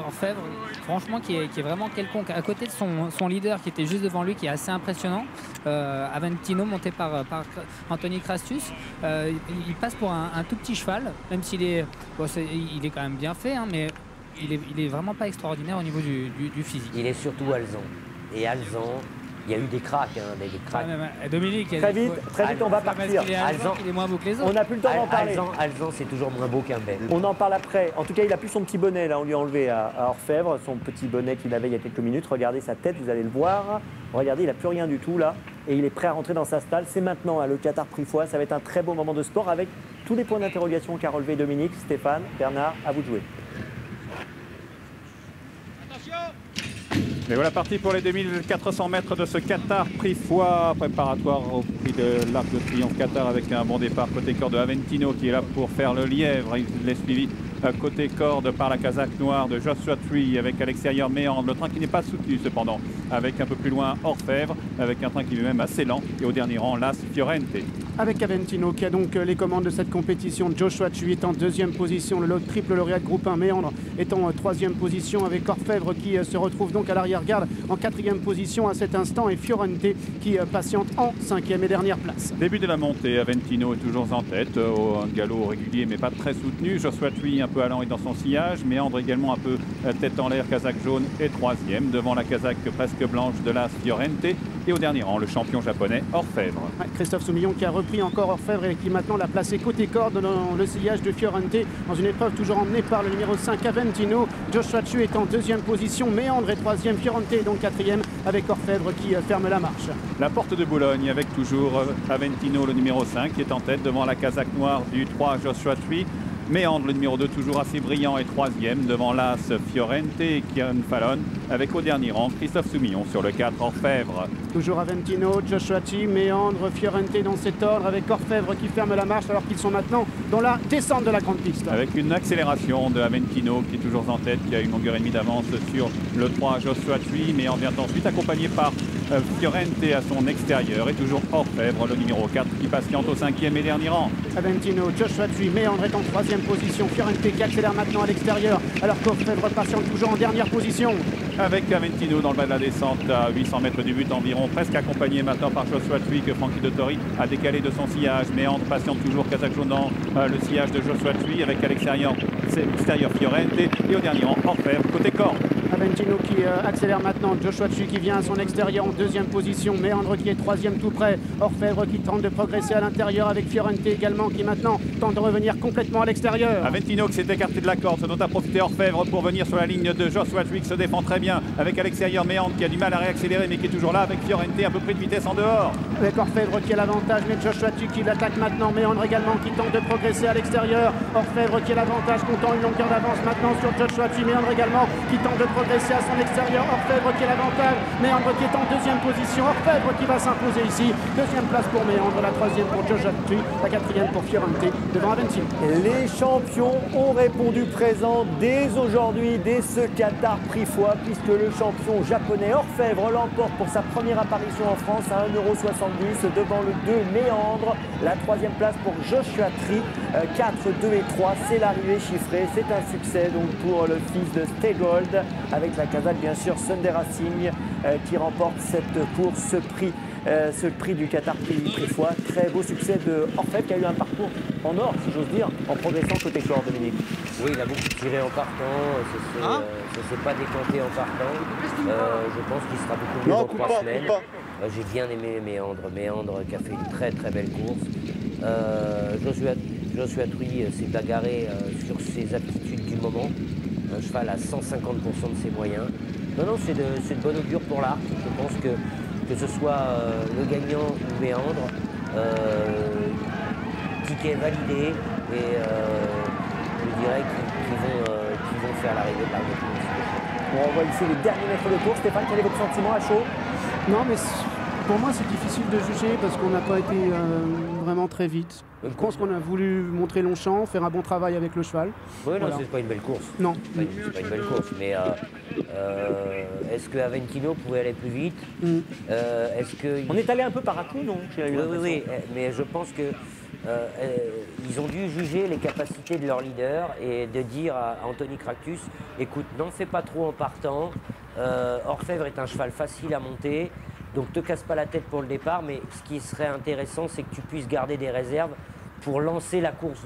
Orfèvre, franchement, qui est vraiment quelconque. À côté de son leader qui était juste devant lui, qui est assez impressionnant, Aventino, monté par Anthony Crastus, il passe pour un tout petit cheval, même s'il est, bon, il est quand même bien fait, hein, mais il est vraiment pas extraordinaire au niveau du physique. Il est surtout alezan. Et alezan, il y a eu des cracks, hein, des cracks. Dominique, très vite, on va partir. Il est moins beau que les autres. On n'a plus le temps d'en parler. Alezan, c'est toujours moins beau qu'un bel. On en parle après. En tout cas, il n'a plus son petit bonnet. Là, on lui a enlevé à Orfèvre son petit bonnet qu'il avait il y a quelques minutes. Regardez sa tête, vous allez le voir. Regardez, il n'a plus rien du tout là. Et il est prêt à rentrer dans sa stalle. C'est maintenant, hein, le Qatar Prix Foix. Ça va être un très beau moment de sport avec tous les points d'interrogation qu'a relevé Dominique, Stéphane, Bernard. À vous de jouer. Et voilà parti pour les 2400 mètres de ce Qatar Prix Foix, préparatoire au prix de l'Arc de Triomphe Qatar avec un bon départ côté corde de Aventino qui est là pour faire le lièvre. Il est suivi côté corde par la casaque noire de Joshua Tree avec à l'extérieur Méandre, le train qui n'est pas soutenu cependant, avec un peu plus loin Orfèvre, avec un train qui est même assez lent, et au dernier rang Las Fiorente. Avec Aventino qui a donc les commandes de cette compétition, Joshua Tree est en deuxième position, le triple lauréat de groupe 1 Méandre est en troisième position, avec Orfèvre qui se retrouve donc à l'arrière-garde en quatrième position à cet instant, et Fiorente qui patiente en cinquième et dernière place. Début de la montée, Aventino est toujours en tête, un galop régulier mais pas très soutenu. Joshua Tree un peu allant et dans son sillage, Méandre également un peu tête en l'air, casaque jaune est troisième, devant la casaque presque blanche de Las Fiorente, et au dernier rang le champion japonais Orfèvre. Ouais, Christophe Soumillon qui a repris encore Orfèvre et qui maintenant l'a placé côté corde dans le sillage de Fiorente, dans une épreuve toujours emmenée par le numéro 5 Aventino. Joshua Tree est en deuxième position, Méandre est troisième, Fiorente est donc quatrième, avec Orfèvre qui ferme la marche. La porte de Boulogne avec toujours Aventino le numéro 5 qui est en tête devant la casaque noire du 3 Joshua Tree. Méandre, le numéro 2, toujours assez brillant, et troisième devant Las Fiorente et Kieran Fallon, avec au dernier rang Christophe Soumillon sur le 4 Orfèvre. Toujours Aventino, Joshua Tree, Méandre, Fiorente dans cet ordre, avec Orfèvre qui ferme la marche alors qu'ils sont maintenant dans la descente de la grande piste. Avec une accélération de Aventino qui est toujours en tête, qui a une longueur et demie d'avance sur le 3 Joshua Tree. Méandre vient ensuite accompagné par Fiorente à son extérieur, et toujours Orfèvre, le numéro 4, qui patiente au cinquième et dernier rang. Aventino, Joshua Tree, Méandre est en troisième position, Fiorente qui accélère maintenant à l'extérieur, alors qu'Orfèvre patiente toujours en dernière position. Avec Aventino dans le bas de la descente à 800 mètres du but environ, presque accompagné maintenant par Joshua Tree que Frankie Dettori a décalé de son sillage. Méandre patiente toujours, casaque jaune dans le sillage de Joshua Tree, avec à l'extérieur Fiorente, et au dernier rang Orfèvre côté corde. Aventino qui accélère maintenant, Joshua Tree qui vient à son extérieur en deuxième position, Méandre qui est troisième tout près, Orfèvre qui tente de progresser à l'intérieur, avec Fiorente également qui maintenant tente de revenir complètement à l'extérieur. Aventino qui s'est écarté de la corde, ce dont a profité Orfèvre pour venir sur la ligne de Joshua Tree qui se défend très bien, avec à l'extérieur Méandre qui a du mal à réaccélérer mais qui est toujours là, avec Fiorente un peu pris de vitesse en dehors. Avec Orfèvre qui a l'avantage, mais Joshua Tree qui l'attaque maintenant, Méandre également qui tente de progresser à l'extérieur, Orfèvre qui a l'avantage, comptant une longueur d'avance maintenant sur Joshua Tree, Méandre également qui tente de progresser à son extérieur, Orfèvre qui a l'avantage, Méandre qui est en deuxième position, Orfèvre qui va s'imposer ici, deuxième place pour Méandre, la troisième pour Joshua Tree, la quatrième pour Fiorente devant Aventino. Les champions ont répondu présent dès aujourd'hui, dès ce Qatar Prix Foix, puisque le champion japonais Orfèvre l'emporte pour sa première apparition en France à 1,70 € devant le 2 Méandre. La troisième place pour Joshua Tree, 4, 2 et 3, c'est l'arrivée chiffrée, c'est un succès donc pour le fils de Stegold, avec la casaque bien sûr Sunday Racing qui remporte cette course, ce prix du Qatar Prix Foix. Très beau succès de Orfèvre qui a eu un parcours en or, si j'ose dire, en progressant côté corde, Dominique. Oui, il a beaucoup tiré en partant, ça ne s'est pas décanté en partant. Je pense qu'il sera beaucoup mieux dans 3 semaines. J'ai bien aimé Méandre qui a fait une très très belle course. Joshua Tree s'est bagarré sur ses aptitudes du moment. Un cheval à 150% de ses moyens. Non, c'est de bon augure pour l'Arc. Je pense que ce soit le gagnant ou Méandre, ticket validé, et je dirais qu'ils vont faire l'arrivée par le. On voit ici les derniers mètres de course. Stéphane, quel est votre sentiment à chaud? Non, mais pour moi c'est difficile de juger parce qu'on n'a pas été vraiment très vite. Je pense qu'on a voulu montrer Longchamp, faire un bon travail avec le cheval. Oui, non, voilà. c'est pas une belle course. Non. C'est pas une belle course, mais est-ce que Aventino pouvait aller plus vite? Est-ce que... On est allé un peu par à coup, non? Oui, mais je pense que ils ont dû juger les capacités de leur leader et de dire à Anthony Cractus, écoute, n'en fais pas trop en partant, Orfèvre est un cheval facile à monter, donc te casse pas la tête pour le départ, mais ce qui serait intéressant, c'est que tu puisses garder des réserves pour lancer la course.